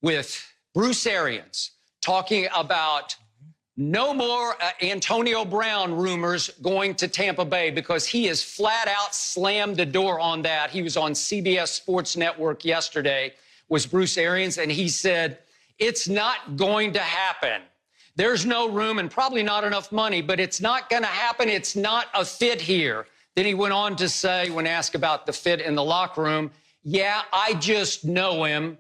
with Bruce Arians talking about no more Antonio Brown rumors going to Tampa Bay, because he has flat out slammed the door on that. He was on CBS Sports Network yesterday, was Bruce Arians, and he said, it's not going to happen. There's no room and probably not enough money, but it's not going to happen. It's not a fit here. Then he went on to say, when asked about the fit in the locker room, yeah, I just know him,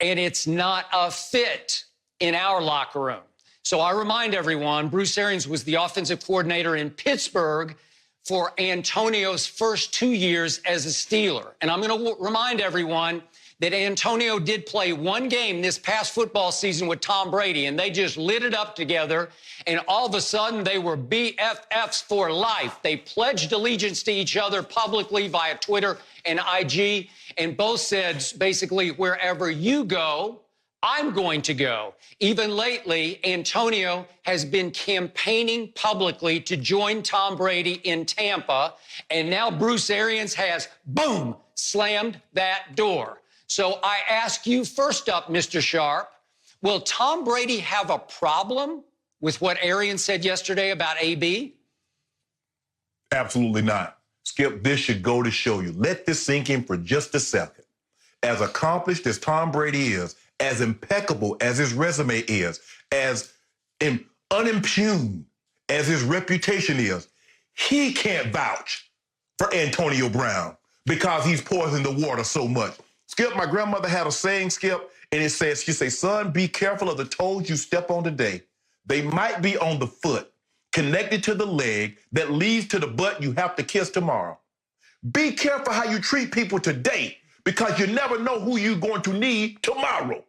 and it's not a fit in our locker room. So I remind everyone, Bruce Arians was the offensive coordinator in Pittsburgh for Antonio's first 2 years as a Steeler. And I'm going to remind everyone that Antonio did play one game this past football season with Tom Brady, and they just lit it up together, and all of a sudden they were BFFs for life. They pledged allegiance to each other publicly via Twitter and IG, and both said basically, wherever you go, I'm going to go. Even lately, Antonio has been campaigning publicly to join Tom Brady in Tampa, and now Bruce Arians has, boom, slammed that door. So I ask you first up, Mr. Sharpe, will Tom Brady have a problem with what Arians said yesterday about AB? Absolutely not. Skip, this should go to show you. Let this sink in for just a second. As accomplished as Tom Brady is, as impeccable as his resume is, as unimpugned as his reputation is, he can't vouch for Antonio Brown because he's poisoned the water so much. Skip, my grandmother had a saying, Skip, and it says, she say, son, be careful of the toes you step on today. They might be on the foot, connected to the leg that leads to the butt you have to kiss tomorrow. Be careful how you treat people today, because you never know who you're going to need tomorrow.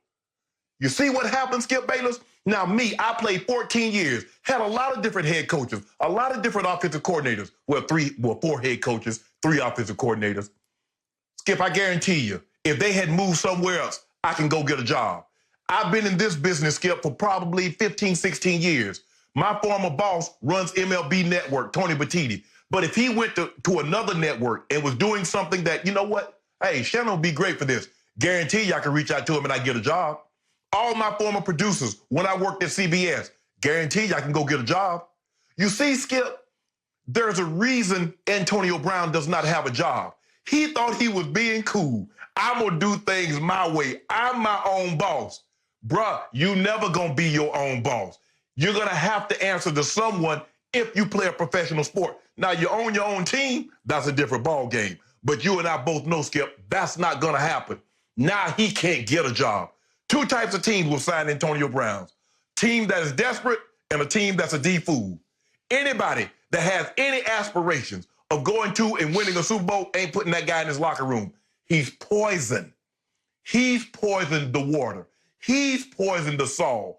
You see what happened, Skip Bayless? Now, me, I played 14 years, had a lot of different head coaches, a lot of different offensive coordinators. Well, 4 head coaches, 3 offensive coordinators. Skip, I guarantee you, if they had moved somewhere else, I can go get a job. I've been in this business, Skip, for probably 15, 16 years. My former boss runs MLB Network, Tony Batiti. But if he went to another network and was doing something that, you know what? Hey, Shannon would be great for this. Guarantee you I can reach out to him and I get a job. All my former producers, when I worked at CBS, guarantee you I can go get a job. You see, Skip, there's a reason Antonio Brown does not have a job. He thought he was being cool. I'm going to do things my way. I'm my own boss. Bruh, you never going to be your own boss. You're going to have to answer to someone if you play a professional sport. Now, you own your own team, that's a different ball game. But you and I both know, Skip, that's not going to happen. Now he can't get a job. 2 types of teams will sign Antonio Brown. Team that is desperate and a team that's a D-fool. Anybody that has any aspirations of going to and winning a Super Bowl ain't putting that guy in his locker room. He's poisoned. He's poisoned the water. He's poisoned the soil.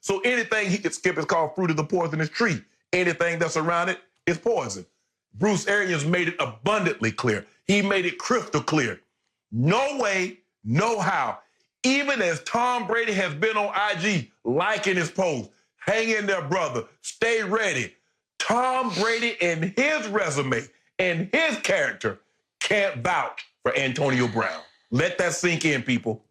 So anything he could skip is called fruit of the poisonous tree. Anything that's around it is poison. Bruce Arians made it abundantly clear. He made it crystal clear. No way, no how. Even as Tom Brady has been on IG, liking his post, hang in there, brother, stay ready. Tom Brady and his resume and his character can't vouch for Antonio Brown. Let that sink in, people.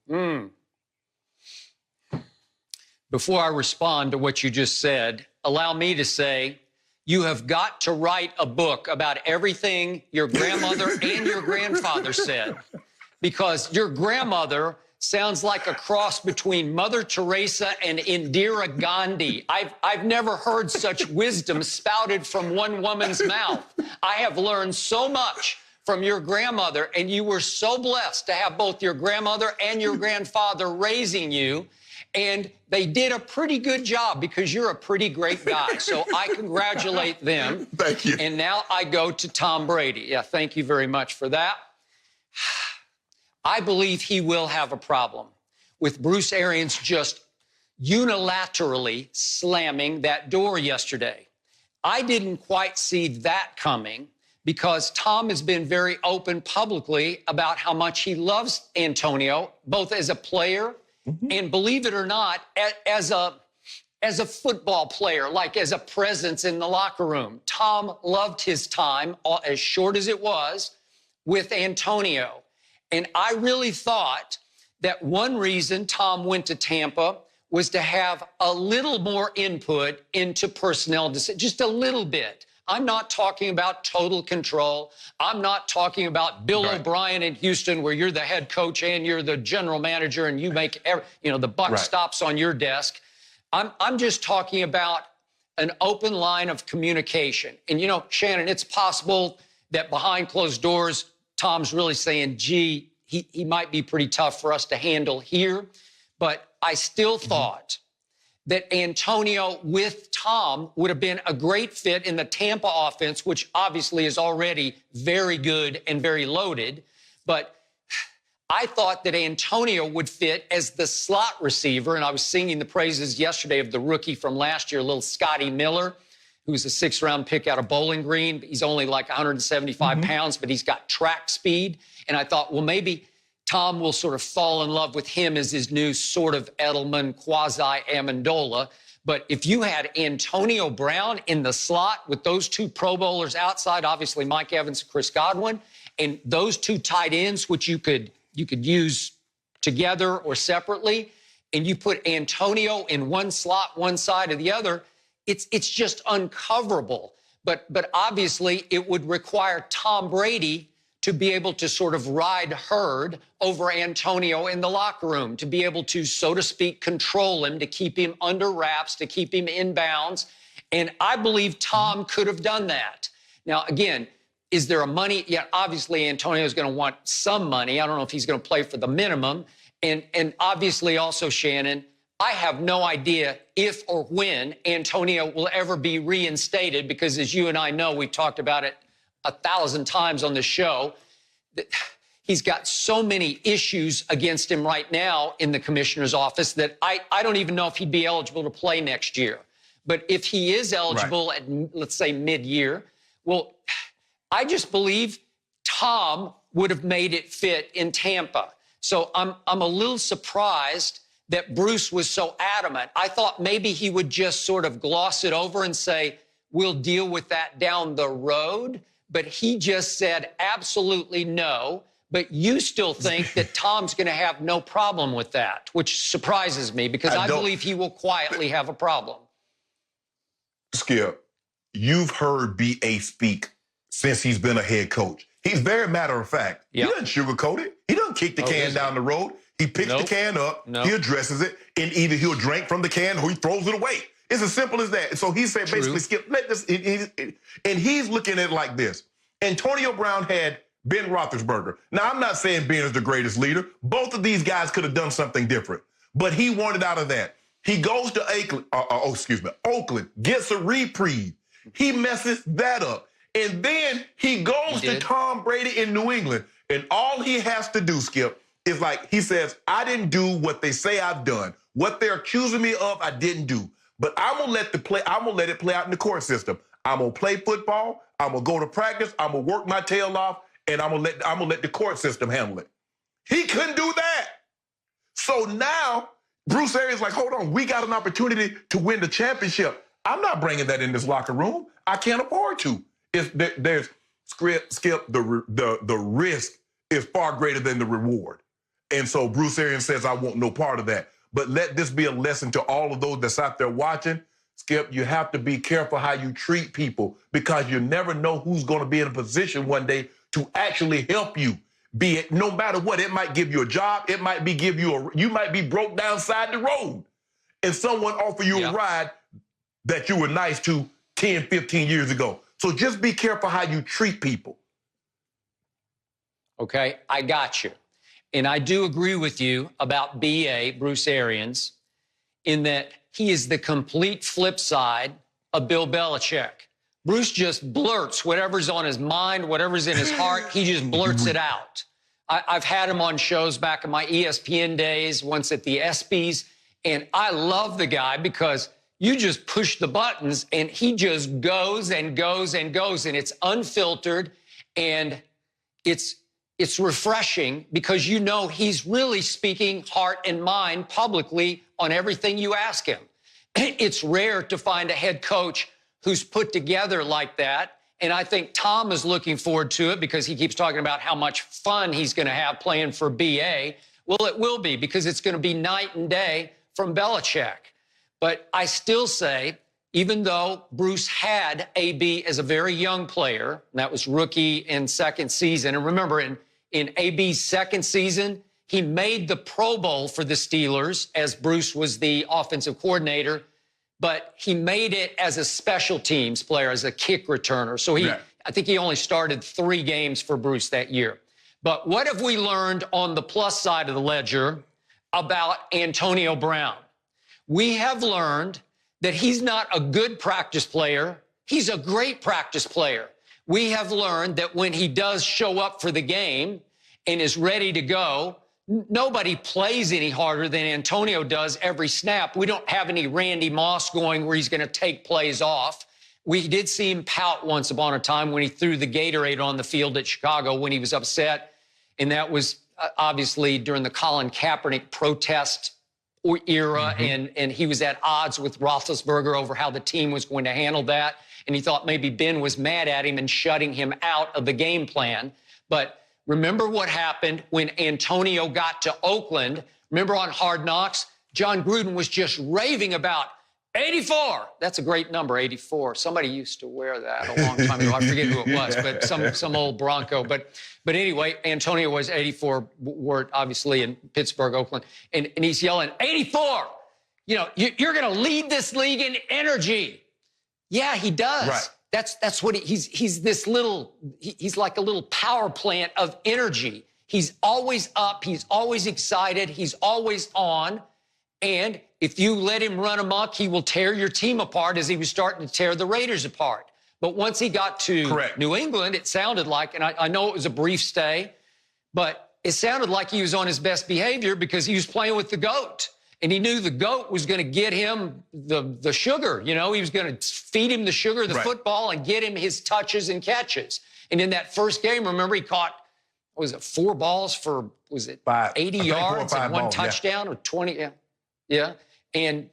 Before I respond to what you just said, allow me to say, you have got to write a book about everything your grandmother and your grandfather said, because your grandmother sounds like a cross between Mother Teresa and Indira Gandhi. I've never heard such wisdom spouted from one woman's mouth. I have learned so much from your grandmother, and you were so blessed to have both your grandmother and your grandfather raising you, and they did a pretty good job because you're a pretty great guy. So I congratulate them. Thank you. And now I go to Tom Brady. Yeah, thank you very much for that. I believe he will have a problem with Bruce Arians just unilaterally slamming that door yesterday. I didn't quite see that coming because Tom has been very open publicly about how much he loves Antonio, both as a player and, believe it or not, as a football player, like as a presence in the locker room. Tom loved his time, as short as it was, with Antonio. And I really thought that one reason Tom went to Tampa was to have a little more input into personnel decisions, just a little bit. I'm not talking about total control. I'm not talking about Bill O'Brien in Houston, where you're the head coach and you're the general manager and you make, the buck stops on your desk. I'm just talking about an open line of communication. And, Shannon, it's possible that behind closed doors, Tom's really saying, gee, he might be pretty tough for us to handle here. But I still thought that Antonio with Tom would have been a great fit in the Tampa offense, which obviously is already very good and very loaded. But I thought that Antonio would fit as the slot receiver, and I was singing the praises yesterday of the rookie from last year, little Scotty Miller, who's a 6th-round pick out of Bowling Green. He's only like 175 pounds, but he's got track speed. And I thought, well, maybe Tom will sort of fall in love with him as his new sort of Edelman, quasi-Amendola. But if you had Antonio Brown in the slot with those two Pro Bowlers outside, obviously Mike Evans and Chris Godwin, and those two tight ends, which you could use together or separately, and you put Antonio in one slot, one side or the other, it's just uncoverable. But obviously it would require Tom Brady to be able to sort of ride herd over Antonio in the locker room, to be able to, so to speak, control him, to keep him under wraps, to keep him in bounds. And I believe Tom could have done that. Now, again, is there a money? Yeah, obviously Antonio's going to want some money. I don't know if he's going to play for the minimum. And obviously also, Shannon, I have no idea if or when Antonio will ever be reinstated, because as you and I know, we've talked about it 1,000 times on the show, he's got so many issues against him right now in the commissioner's office that I don't even know if he'd be eligible to play next year. But if he is eligible at, let's say, mid-year, well, I just believe Tom would have made it fit in Tampa. So I'm a little surprised that Bruce was so adamant. I thought maybe he would just sort of gloss it over and say, we'll deal with that down the road. But he just said absolutely no. But you still think that Tom's going to have no problem with that, which surprises me, because I believe he will quietly have a problem. Skip, you've heard B.A. speak since he's been a head coach. He's very matter of fact. He doesn't sugarcoat it. He doesn't kick the can down the road. He picks the can up, he addresses it, and either he'll drink from the can or he throws it away. It's as simple as that. So he said, basically, Skip, let this, and he's looking at it like this. Antonio Brown had Ben Roethlisberger. Now, I'm not saying Ben is the greatest leader. Both of these guys could have done something different, but he wanted out of that. He goes to Oakland, gets a reprieve. He messes that up. And then he goes to Tom Brady in New England. And all he has to do, Skip, is like, he says, I didn't do what they say I've done. What they're accusing me of, I didn't do. But I'm gonna let it play out in the court system. I'm gonna play football, I'm gonna go to practice, I'm gonna work my tail off, and I'm gonna let the court system handle it. He couldn't do that. So now Bruce Arians is like, hold on, we got an opportunity to win the championship. I'm not bringing that in this locker room. I can't afford to. There's Skip, the risk is far greater than the reward. And so Bruce Arians says, I want no part of that. But let this be a lesson to all of those that's out there watching. Skip, you have to be careful how you treat people, because you never know who's going to be in a position one day to actually help you. Be it no matter what, it might give you a job, it might be you might be broke downside the road, and someone offer you a ride that you were nice to 10, 15 years ago. So just be careful how you treat people. Okay, I got you. And I do agree with you about B.A., Bruce Arians, in that he is the complete flip side of Bill Belichick. Bruce just blurts whatever's on his mind, whatever's in his heart, he just blurts it out. I've had him on shows back in my ESPN days, once at the ESPYs, and I love the guy because you just push the buttons and he just goes and goes and goes, and it's unfiltered, and it's refreshing because you know he's really speaking heart and mind publicly on everything you ask him. It's rare to find a head coach who's put together like that, and I think Tom is looking forward to it because he keeps talking about how much fun he's going to have playing for BA. Well, it will be, because it's going to be night and day from Belichick. But I still say, even though Bruce had AB as a very young player, and that was rookie and second season, and remember, in AB's second season, he made the Pro Bowl for the Steelers as Bruce was the offensive coordinator, but he made it as a special teams player, as a kick returner. So I think he only started 3 games for Bruce that year. But what have we learned on the plus side of the ledger about Antonio Brown? We have learned that he's not a good practice player. He's a great practice player. We have learned that when he does show up for the game and is ready to go, nobody plays any harder than Antonio does every snap. We don't have any Randy Moss going where he's going to take plays off. We did see him pout once upon a time when he threw the Gatorade on the field at Chicago when he was upset. And that was obviously during the Colin Kaepernick protest era, and he was at odds with Roethlisberger over how the team was going to handle that. And he thought maybe Ben was mad at him and shutting him out of the game plan. But remember what happened when Antonio got to Oakland. Remember on Hard Knocks, John Gruden was just raving about 84. That's a great number, 84. Somebody used to wear that a long time ago. I forget who it was, but some old Bronco. But anyway, Antonio was 84, wore it obviously in Pittsburgh, Oakland. And he's yelling, 84! You know, you're going to lead this league in energy. Yeah, he does. Right. That's what he's this little, he's like a little power plant of energy. He's always up. He's always excited. He's always on. And if you let him run amok, he will tear your team apart, as he was starting to tear the Raiders apart. But once he got to New England, it sounded like, and I know it was a brief stay, but it sounded like he was on his best behavior because he was playing with the GOAT. And he knew the GOAT was going to get him the sugar. You know, he was going to feed him the sugar, the football, and get him his touches and catches. And in that first game, remember, he caught, what was it, 4 balls for, was it 80 yards and 1 touchdown or 20? Yeah. And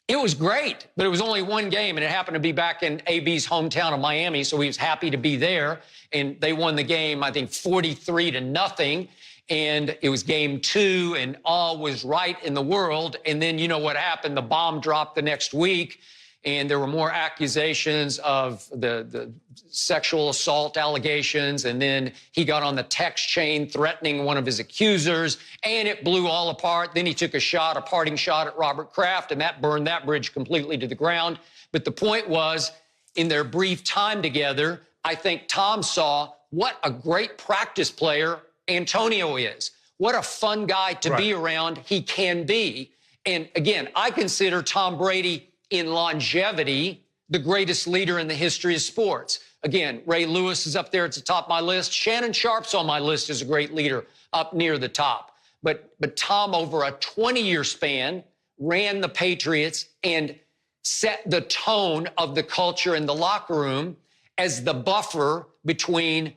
it was great, but it was only 1 game, and it happened to be back in AB's hometown of Miami, so he was happy to be there. And they won the game, I think, 43-0. And it was game 2, and all was right in the world. And then you know what happened. The bomb dropped the next week, and there were more accusations of the sexual assault allegations. And then he got on the text chain threatening one of his accusers, and it blew all apart. Then he took a parting shot at Robert Kraft, and that burned that bridge completely to the ground. But the point was, in their brief time together, I think Tom saw what a great practice player Antonio is. What a fun guy to be around he can be. And again, I consider Tom Brady in longevity the greatest leader in the history of sports. Again, Ray Lewis is up there at the top of my list. Shannon Sharpe's on my list as a great leader, up near the top. But Tom, over a 20-year span, ran the Patriots and set the tone of the culture in the locker room as the buffer between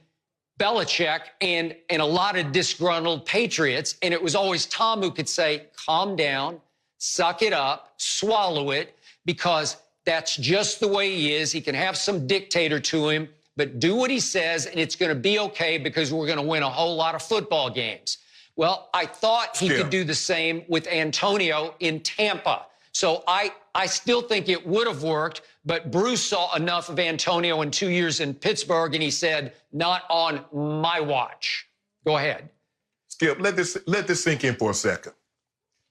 Belichick and a lot of disgruntled Patriots. And it was always Tom who could say, calm down, suck it up, swallow it, because that's just the way he is. He can have some dictator to him, but do what he says, and it's going to be okay because we're going to win a whole lot of football games. Well, I thought he could do the same with Antonio in Tampa. So I still think it would have worked, but Bruce saw enough of Antonio in 2 years in Pittsburgh, and he said, not on my watch. Go ahead. Skip, let this sink in for a second.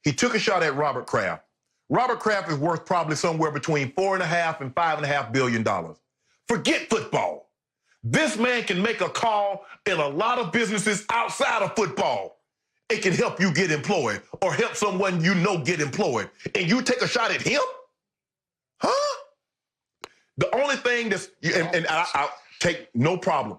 He took a shot at Robert Kraft. Robert Kraft is worth probably somewhere between $4.5 and $5.5 billion. Forget football. This man can make a call in a lot of businesses outside of football. It can help you get employed or help someone you know get employed. And you take a shot at him? Huh? The only thing that's, and I'll take no problem.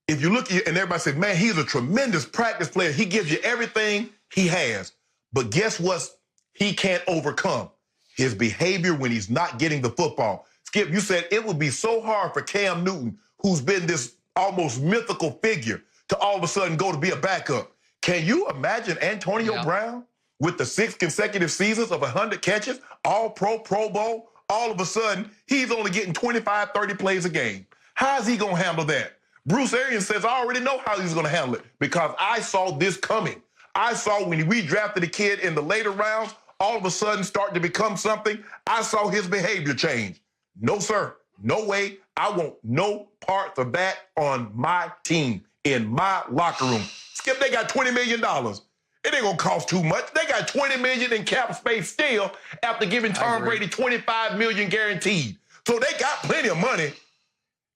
If you look at, and everybody says, man, he's a tremendous practice player. He gives you everything he has. But guess what he can't overcome? His behavior when he's not getting the football. Skip, you said it would be so hard for Cam Newton, who's been this almost mythical figure, to all of a sudden go to be a backup. Can you imagine Antonio Brown with the 6 consecutive seasons of 100 catches, all-pro, Pro Bowl? All of a sudden, he's only getting 25, 30 plays a game. How is he going to handle that? Bruce Arians says, I already know how he's going to handle it because I saw this coming. I saw when we drafted a kid in the later rounds, all of a sudden start to become something. I saw his behavior change. No, sir. No way. I want no parts of that on my team, in my locker room. Skip, they got $20 million. It ain't gonna cost too much. They got $20 million in cap space still after giving Tom Brady $25 million guaranteed. So they got plenty of money.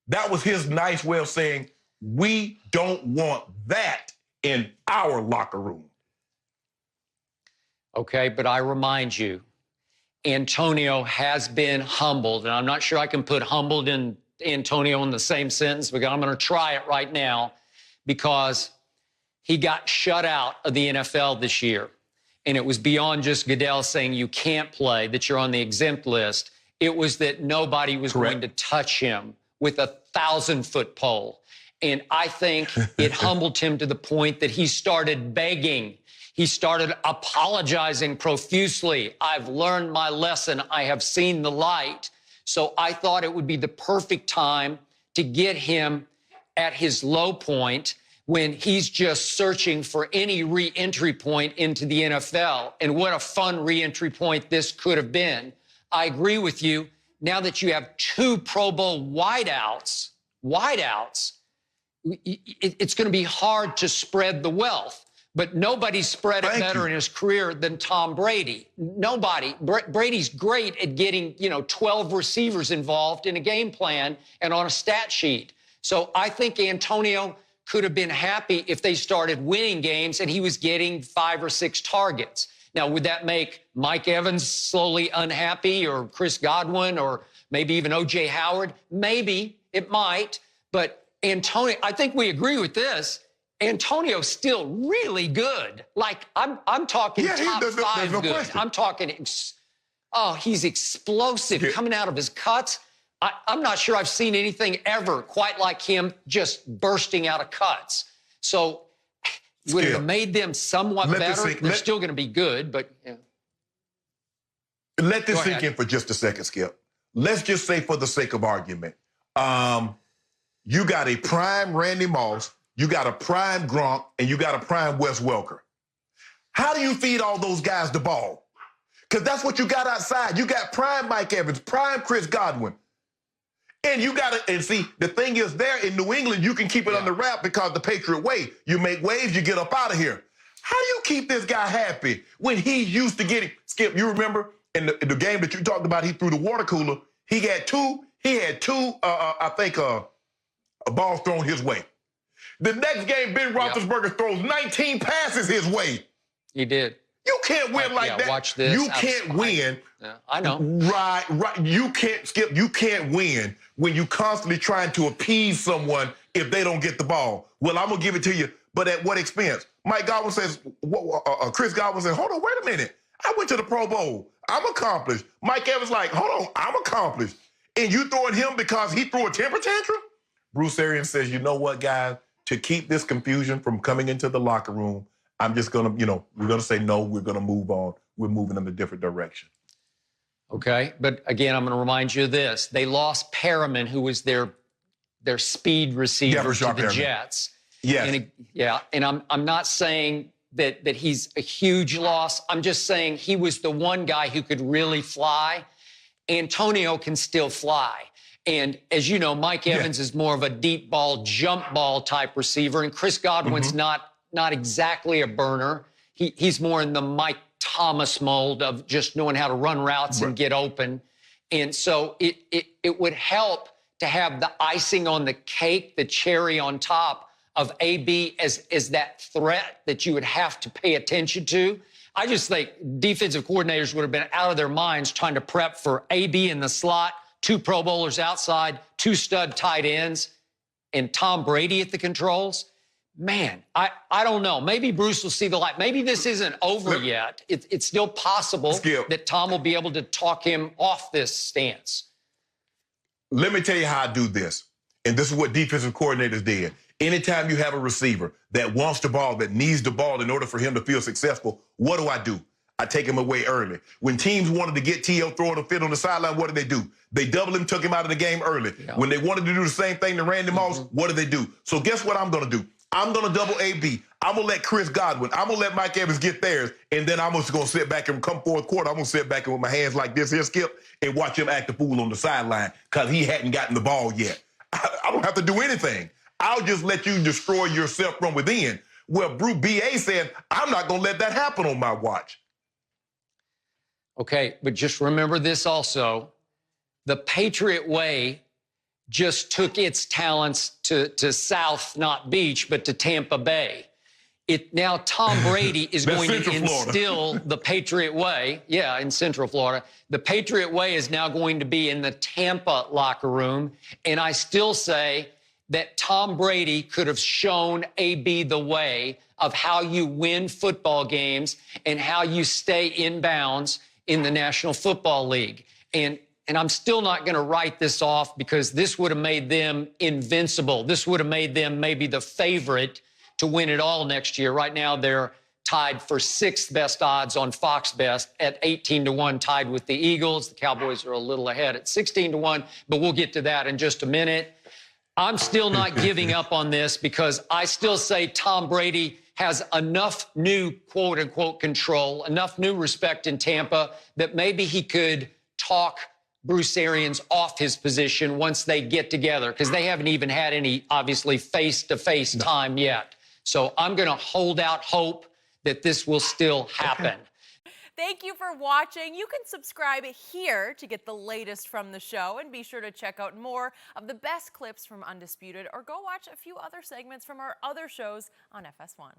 That was his nice way of saying, we don't want that in our locker room. Okay, but I remind you, Antonio has been humbled, and I'm not sure I can put humbled and Antonio in the same sentence, but I'm going to try it right now, because he got shut out of the NFL this year. And it was beyond just Goodell saying you can't play, that you're on the exempt list. It was that nobody was going to touch him with a 1,000-foot pole. And I think it humbled him to the point that he started begging. He started apologizing profusely. I've learned my lesson. I have seen the light. So I thought it would be the perfect time to get him at his low point, when he's just searching for any re-entry point into the NFL. And what a fun re-entry point this could have been. I agree with you. Now that you have 2 Pro Bowl wideouts, it's going to be hard to spread the wealth. But nobody spread it better in his career than Tom Brady. Nobody. Brady's great at getting, 12 receivers involved in a game plan and on a stat sheet. So I think Antonio could have been happy if they started winning games and he was getting 5 or 6 targets. Now, would that make Mike Evans slowly unhappy, or Chris Godwin, or maybe even O.J. Howard? Maybe it might. But Antonio, I think we agree with this. Antonio's still really good. Like, I'm talking top 5 good. Question. I'm talking, he's explosive coming out of his cuts. I'm not sure I've seen anything ever quite like him, just bursting out of cuts. So would it have made them somewhat better? They're still going to be good, but yeah. Let this sink in for just a second, Skip. Let's just say, for the sake of argument, you got a prime Randy Moss, you got a prime Gronk, and you got a prime Wes Welker. How do you feed all those guys the ball? Because that's what you got outside. You got prime Mike Evans, prime Chris Godwin. And you got to, and see, the thing is, there in New England, you can keep it under wrap because the Patriot way. You make waves, you get up out of here. How do you keep this guy happy when he's used to getting, Skip, you remember in the game that you talked about, he threw the water cooler. He had two, balls thrown his way. The next game, Ben Roethlisberger throws 19 passes his way. He did. You can't win like that. Watch this. You can't win. I know. Right. You can't, Skip, you can't win when you constantly trying to appease someone if they don't get the ball. Well, I'm going to give it to you, but at what expense? Mike Godwin says, Chris Godwin says, hold on, wait a minute. I went to the Pro Bowl. I'm accomplished. Mike Evans like, hold on, I'm accomplished. And you throwing him because he threw a temper tantrum? Bruce Arians says, you know what, guys? To keep this confusion from coming into the locker room, I'm just going to, we're going to say no, we're going to move on. We're moving in a different direction. Okay, but again, I'm going to remind you of this. They lost Perriman, who was their speed receiver to the Jets. Yes. And I'm not saying that he's a huge loss. I'm just saying he was the one guy who could really fly. Antonio can still fly. And as you know, Mike Evans is more of a deep ball, jump ball type receiver, and Chris Godwin's not exactly a burner. He's more in the Mike Thomas mold of just knowing how to run routes and get open. And so it would help to have the icing on the cake, the cherry on top of AB as that threat that you would have to pay attention to. I just think defensive coordinators would have been out of their minds trying to prep for AB in the slot, 2 Pro Bowlers outside, 2 stud tight ends, and Tom Brady at the controls. Man, I don't know. Maybe Bruce will see the light. Maybe this isn't over yet. It's still possible that Tom will be able to talk him off this stance. Let me tell you how I do this. And this is what defensive coordinators did. Anytime you have a receiver that wants the ball, that needs the ball in order for him to feel successful, what do? I take him away early. When teams wanted to get T.O. throwing a fit on the sideline, what did? They doubled him, took him out of the game early. Yeah. When they wanted to do the same thing to Randy Moss, what did? So guess what I'm going to do? I'm going to double AB. I'm going to let Chris Godwin. I'm going to let Mike Evans get theirs. And then I'm just going to sit back and come fourth quarter. I'm going to sit back and with my hands like this here, Skip, and watch him act a fool on the sideline because he hadn't gotten the ball yet. I don't have to do anything. I'll just let you destroy yourself from within. Well, Bruce B.A. said, I'm not going to let that happen on my watch. Okay, but just remember this also. The Patriot way just took its talents to South, not Beach, but to Tampa Bay. Now Tom Brady is going to instill the Patriot way. Yeah, in Central Florida. The Patriot way is now going to be in the Tampa locker room. And I still say that Tom Brady could have shown AB the way of how you win football games and how you stay in bounds in the National Football League. And I'm still not going to write this off because this would have made them invincible. This would have made them maybe the favorite to win it all next year. Right now, they're tied for 6th best odds on Fox Best at 18-1, tied with the Eagles. The Cowboys are a little ahead at 16-1, but we'll get to that in just a minute. I'm still not giving up on this because I still say Tom Brady has enough new quote-unquote control, enough new respect in Tampa that maybe he could talk Bruce Arians off his position once they get together, because they haven't even had any, obviously, face-to-face time yet. So I'm going to hold out hope that this will still happen. Thank you for watching. You can subscribe here to get the latest from the show, and be sure to check out more of the best clips from Undisputed, or go watch a few other segments from our other shows on FS1.